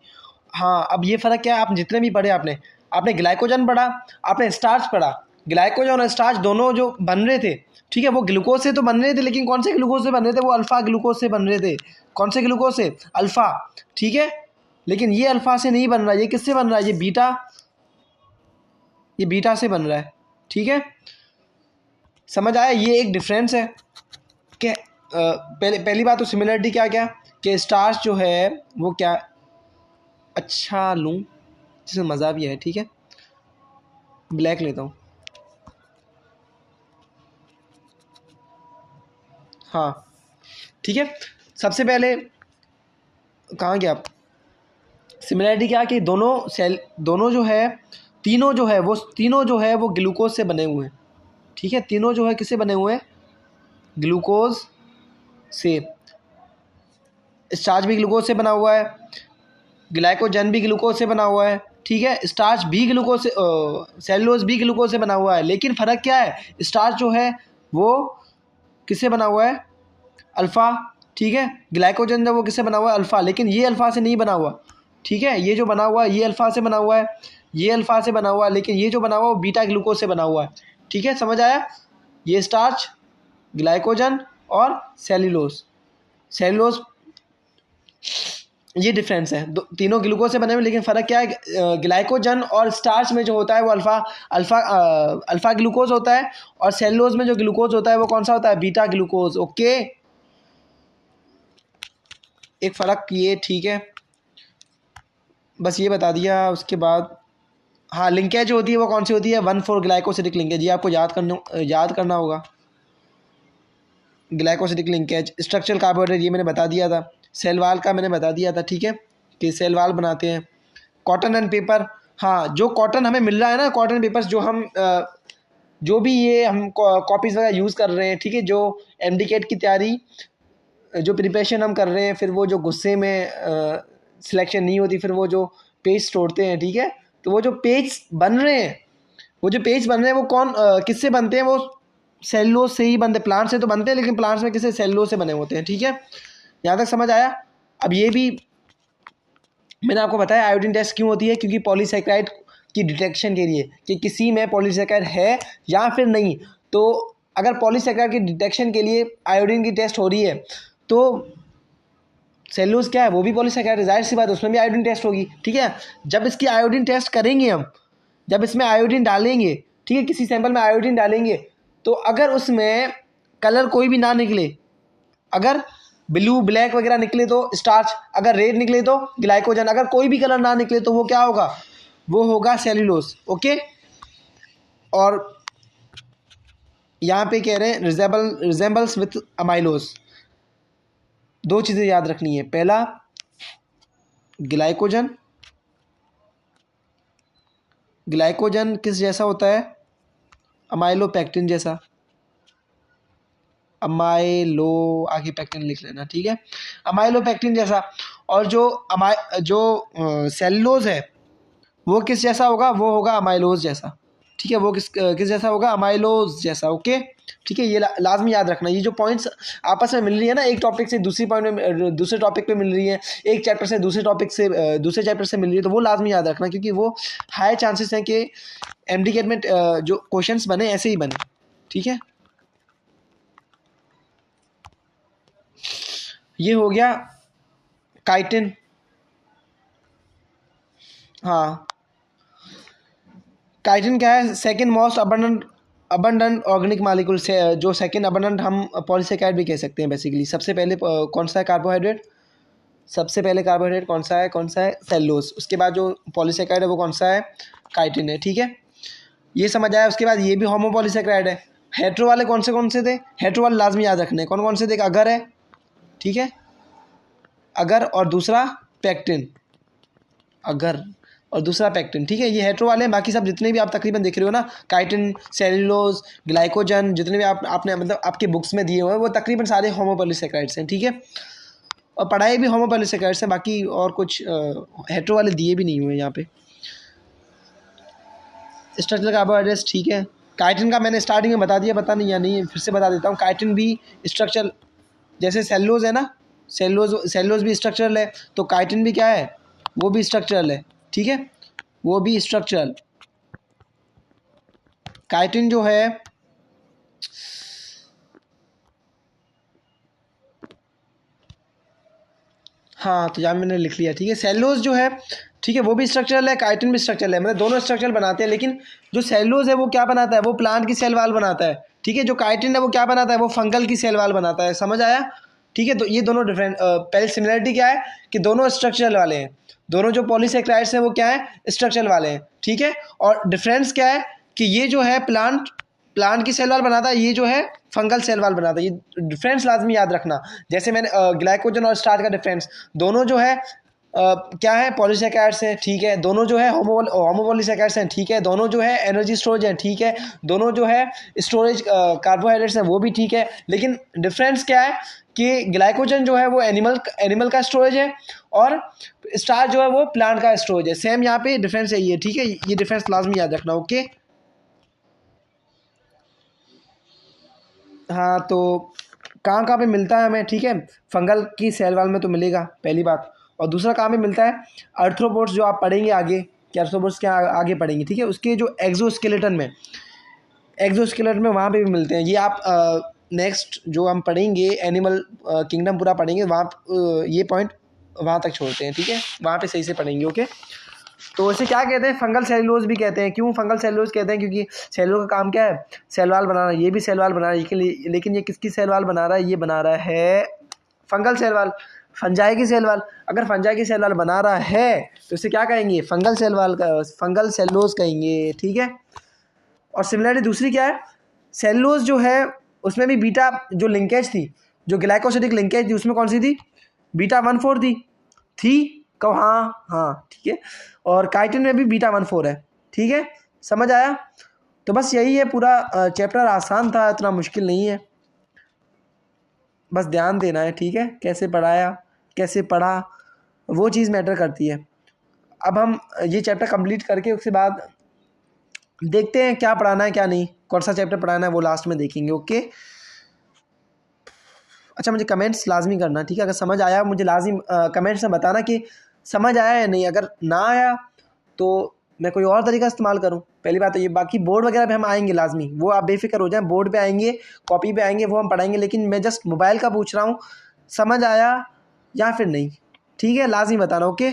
हाँ अब ये फ़र्क क्या है, आप जितने भी पढ़े, आपने ग्लाइकोजन पढ़ा, आपने स्टार्च पढ़ा, ग्लाइकोजन और स्टार्च दोनों जो बन रहे थे, ठीक है, वो ग्लूकोज से तो बन रहे थे, लेकिन कौन से ग्लूकोज से बन रहे थे, वो अल्फ़ा ग्लूकोज से बन रहे थे। कौन से ग्लूकोज से, अल्फ़ा, ठीक है, लेकिन ये अल्फ़ा से नहीं बन रहा, ये किससे बन रहा है, ये बीटा से बन रहा है, ठीक है, समझ आया, ये एक डिफरेंस है कि पहली बात तो सिमिलरिटी क्या क्या कि स्टार्च जो है वो क्या, अच्छा लूँ जिसमें मज़ा भी है, ठीक है, ब्लैक लेता हूँ, हाँ ठीक है। सबसे पहले कहाँ गया आप, सिमिलरिटी क्या कि दोनों जो है, तीनों जो है वो ग्लूकोज से बने हुए हैं, ठीक है, तीनों जो है किससे बने हुए हैं, ग्लूकोज से। स्टार्च भी ग्लूकोज से बना हुआ है, ग्लाइकोजन भी ग्लूकोज से बना हुआ है, ठीक है, स्टार्च भी ग्लूकोज से, सेलुलोज भी ग्लूकोज से बना हुआ है, लेकिन फ़र्क क्या है, स्टार्च जो है वो किससे बना हुआ है, अल्फ़ा, ठीक है, ग्लाइकोजन जो वो किससे बना हुआ है, अल्फ़ा, लेकिन ये अल्फ़ा से नहीं बना हुआ, ठीक है, ये जो बना हुआ है ये अल्फ़ा से बना हुआ है, ये अल्फ़ा से बना हुआ है, लेकिन ये जो बना हुआ है वो बीटा ग्लूकोज से बना हुआ है, ठीक है, समझ आया। ये स्टार्च, ग्लाइकोजन और सेल्यूलोज ये डिफरेंस है, तीनों ग्लूकोज से बने हुए, लेकिन फ़र्क क्या है, ग्लाइकोजन और स्टार्च में जो होता है वो अल्फ़ा ग्लूकोज होता है, और सेल्यूलोज में जो ग्लूकोज होता है वो कौन सा होता है, बीटा ग्लूकोज, ओके, एक फ़र्क ये, ठीक है, बस ये बता दिया। उसके बाद हाँ, लिंकेज होती है वो कौन सी होती है, 1,4 ग्लाइकोसिडिक लिंकेज, ये आपको याद करना होगा, ग्लाइकोसिडिक लिंकेज। स्ट्रक्चरल कार्बोहाइड्रेट ये मैंने बता दिया था, सेल वाल का मैंने बता दिया था, ठीक है, कि सेल वाल बनाते हैं। कॉटन एंड पेपर, हाँ जो कॉटन हमें मिल रहा है ना, कॉटन पेपर्स जो हम जो भी ये हम कॉपीज़ वगैरह यूज़ कर रहे हैं, ठीक है, जो MD-CAT की तैयारी, जो प्रिपरेशन हम कर रहे हैं, फिर वो जो गुस्से में सिलेक्शन नहीं होती, फिर वो जो पेज तोड़ते हैं, ठीक है, तो वो जो पेज बन रहे हैं, वो जो पेज बन रहे हैं वो किससे बनते हैं? वो सेलुलोज से ही बनते, प्लांट से तो बनते हैं, लेकिन प्लांट्स में किससे? सेलुलोज से बने होते हैं, ठीक है। यहाँ तक समझ आया? अब ये भी मैंने आपको बताया आयोडीन टेस्ट क्यों होती है, क्योंकि पॉलीसैकेराइड की डिटेक्शन के लिए कि किसी में पॉलीसैकेराइड है या फिर नहीं। तो अगर पॉलीसैकेराइड की डिटेक्शन के लिए आयोडीन की टेस्ट हो रही है तो सेलुलोज क्या है? वो भी पॉलीसैकेराइड, जाहिर सी बात है उसमें भी आयोडीन टेस्ट होगी, ठीक है। जब इसकी आयोडीन टेस्ट करेंगे हम, जब इसमें आयोडीन डालेंगे, ठीक है, किसी सैंपल में आयोडीन डालेंगे, तो अगर उसमें कलर कोई भी ना निकले, अगर ब्लू ब्लैक वगैरह निकले तो स्टार्च, अगर रेड निकले तो ग्लाइकोजन, अगर कोई भी कलर ना निकले तो वो क्या होगा? वो होगा सेल्यूलोज, ओके। और यहाँ पे कह रहे हैं रिजेंबल्स विथ अमाइलोज। दो चीज़ें याद रखनी है, पहला ग्लाइकोजन, ग्लाइकोजन किस जैसा होता है? अमाइलोपेक्टिन जैसा, अमाइलो, आगे पेक्टिन लिख लेना, ठीक है, अमाइलोपेक्टिन जैसा। और जो सेलुलोज है वो किस जैसा होगा? वो होगा अमाइलोज जैसा, ठीक है। वो किस जैसा होगा? अमाइलोज जैसा, ओके, ठीक है। ये लाजमी याद रखना, ये जो पॉइंट्स आपस में मिल रही है ना, एक टॉपिक से दूसरी पॉइंट में, दूसरे टॉपिक पे मिल रही है, एक चैप्टर से दूसरे टॉपिक से दूसरे चैप्टर से मिल रही है, तो वो लाजमी याद रखना, क्योंकि वो हाई चांसेस हैं कि MD-CAT में जो क्वेश्चंस बने ऐसे ही बने, ठीक है। ये हो गया काइटिन। हाँ, काइटिन क्या है? Second most abundant organic molecule से, जो सेकंड अबंडेंट हम पॉलीसैकेराइड भी कह सकते हैं बेसिकली। सबसे पहले कौन सा है? कार्बोहाइड्रेट। सबसे पहले कार्बोहाइड्रेट कौन सा है? सेलुलोज। उसके बाद जो पॉलीसैकेराइड है वो कौन सा है? काइटिन है, ठीक है। ये समझ आया? उसके बाद ये भी होमोपॉलीसैकेराइड है। हेट्रो वाले कौन से थे? हेट्रो वाले लाजमी याद रखने, कौन से थे? अगर है, ठीक है, अगर, और दूसरा पेक्टिन, अगर और दूसरा पेक्टिन, ठीक है। ये हेट्रो वाले हैं। बाकी सब जितने भी आप तकरीबन देख रहे हो ना, काइटिन, सेलुलोज, ग्लाइकोजन, जितने भी आपने मतलब आपके बुक्स में दिए हुए हैं वो तकरीबन सारे होमोपॉलीसैकेराइड्स हैं, ठीक है। और पढ़ाई भी होमोपॉलीसैकेराइड्स हैं, बाकी और कुछ हेट्रो वाले दिए भी नहीं हुए यहाँ पे। स्ट्रक्चरल कार्बोहाइड्रेट्स, ठीक है। काइटिन का मैंने स्टार्टिंग में बता दिया, पता नहीं या नहीं, फिर से बता देता हूँ। काइटिन भी स्ट्रक्चर, जैसे सेलुलोज है ना, सेलुलोज भी स्ट्रक्चरल है, तो काइटिन भी क्या है? वो भी स्ट्रक्चरल है, ठीक है, वो भी स्ट्रक्चरल। काइटिन जो है हाँ, तो यहाँ मैंने लिख लिया, ठीक है। सेलुलोज जो है, ठीक है, वो भी स्ट्रक्चरल है, काइटिन भी स्ट्रक्चरल है, मतलब दोनों स्ट्रक्चरल बनाते हैं। लेकिन जो सेलुलोज है वो क्या बनाता है? वो प्लांट की सेल वाल बनाता है, ठीक है। जो काइटिन है वो क्या बनाता है? वो फंगल की सेल वाल बनाता है, समझ आया? ठीक है, तो ये दोनों डिफरेंट, पहले सिमिलरिटी क्या है कि दोनों स्ट्रक्चरल वाले हैं, दोनों जो पॉलीसैकेराइड्स हैं वो क्या है? स्ट्रक्चरल वाले हैं, ठीक है। और डिफरेंस क्या है कि ये जो है प्लांट की सेल वाल बनाता है, ये जो है फंगल सेल वाल बनाता है। ये डिफरेंस लाजमी याद रखना। जैसे मैंने ग्लाइकोजन और स्टार्च का डिफरेंस, दोनों जो है क्या है? पॉलीसैकेराइड्स हैं, ठीक है। दोनों जो है होमोपॉलीसैकेराइड्स हैं, ठीक है। दोनों जो है एनर्जी स्टोरेज हैं, ठीक है। दोनों जो है स्टोरेज कार्बोहाइड्रेट्स हैं, वो भी ठीक है। लेकिन डिफरेंस क्या है कि ग्लाइकोजन जो है वो एनिमल का स्टोरेज है, और स्टार्च जो है वो प्लांट का स्टोरेज है। सेम यहाँ पे डिफरेंस है ये, ठीक है। ये डिफरेंस लाजमी याद रखना, ओके। हाँ, तो कहाँ कहाँ पे मिलता है हमें, ठीक है। फंगल की सेल वाल में तो मिलेगा, पहली बात। और दूसरा कहाँ पे मिलता है? अर्थ्रोपोड्स, जो आप पढ़ेंगे आगे कि अर्थ्रोपोड्स क्या आगे पढ़ेंगे, ठीक है, उसके जो एक्जोस्केलेटन में वहाँ पे भी मिलते हैं। ये आप नेक्स्ट जो हम पढ़ेंगे एनिमल किंगडम पूरा पढ़ेंगे, वहाँ ये पॉइंट वहाँ तक छोड़ते हैं, ठीक है, वहाँ पे सही से पढ़ेंगे, ओके। तो इसे क्या कहते हैं? फंगल सेलुलोज भी कहते हैं। क्यों फंगल सेलुलोज कहते हैं? क्योंकि सेलुलोज का काम क्या है? सेल वाल बनाना। ये भी सेल वाल बना रहा है, लेकिन ये किसकी सेल वाल बना रहा है? ये बना रहा है फंगल सेल वाल, फंजाई की सेल वाल। अगर फंजाई की सेल वाल बना रहा है तो इसे क्या कहेंगे? फंगल सेल वाल का, फंगल सेलुलोज कहेंगे, ठीक है। और सिमिलरिटी दूसरी क्या है? सेलुलोज जो है उसमें भी बीटा जो लिंकेज थी, जो ग्लाइकोसिडिक लिंकेज थी, उसमें कौन सी थी? β14 थी कहो हाँ हाँ, ठीक है। और काइटिन में भी β14 है, ठीक है, समझ आया? तो बस यही है, पूरा चैप्टर आसान था, इतना मुश्किल नहीं है, बस ध्यान देना है, ठीक है। कैसे पढ़ाया, कैसे पढ़ा, वो चीज़ मैटर करती है। अब हम ये चैप्टर कंप्लीट करके उसके बाद देखते हैं क्या पढ़ाना है क्या नहीं, कौन सा चैप्टर पढ़ाना है वो लास्ट में देखेंगे। ओके, अच्छा मुझे कमेंट्स लाजमी करना, ठीक है। अगर समझ आया मुझे लाजमी कमेंट्स में बताना कि समझ आया या नहीं। अगर ना आया तो मैं कोई और तरीका इस्तेमाल करूं, पहली बात तो ये। बाकी बोर्ड वगैरह पे हम आएंगे लाजमी, वो आप बेफिक्र हो जाएं, बोर्ड पे आएंगे, कॉपी पे आएंगे, वो हम पढ़ाएंगे। लेकिन मैं जस्ट मोबाइल का पूछ रहा हूँ, समझ आया या फिर नहीं, ठीक है, लाजमी बताना। ओके।